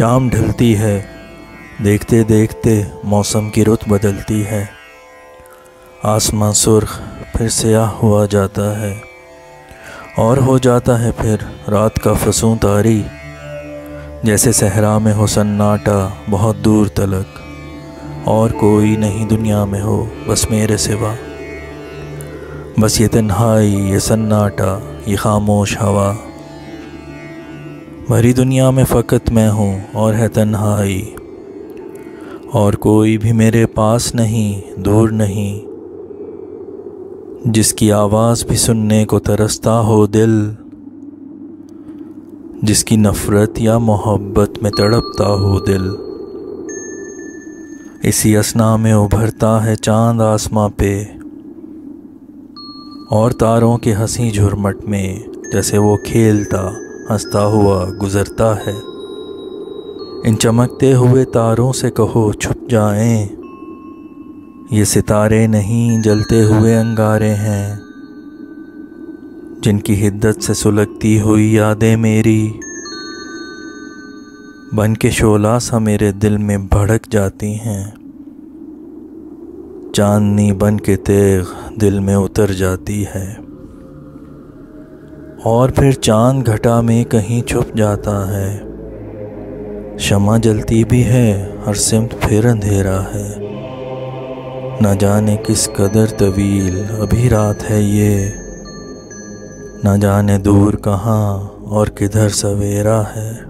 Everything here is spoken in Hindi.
शाम ढलती है, देखते देखते मौसम की रुत बदलती है। आसमां सुर्ख फिर स्याह हुआ जाता है और हो जाता है फिर रात का फसूं तारी। जैसे सहरा में हो सन्नाटा बहुत दूर तलक, और कोई नहीं दुनिया में हो बस मेरे सिवा। बस ये तन्हाई, ये सन्नाटा, ये खामोश हवा, भरी दुनिया में फ़कत मैं हूँ और है तन्हाई। और कोई भी मेरे पास नहीं, दूर नहीं, जिसकी आवाज़ भी सुनने को तरसता हो दिल, जिसकी नफ़रत या मोहब्बत में तड़पता हो दिल। इसी असना में उभरता है चाँद आसमां पे, और तारों के हंसी झुरमट में जैसे वो खेलता हंसता हुआ गुज़रता है। इन चमकते हुए तारों से कहो छुप जाएं, ये सितारे नहीं जलते हुए अंगारे हैं, जिनकी हिद्दत से सुलगती हुई यादें मेरी बन के शोला सा मेरे दिल में भड़क जाती हैं। चांदनी बन के तेग दिल में उतर जाती है, और फिर चांद घटा में कहीं छुप जाता है। शमा जलती भी है, हर सिमत फिर अंधेरा है। न जाने किस कदर तवील अभी रात है ये, न जाने दूर कहाँ और किधर सवेरा है।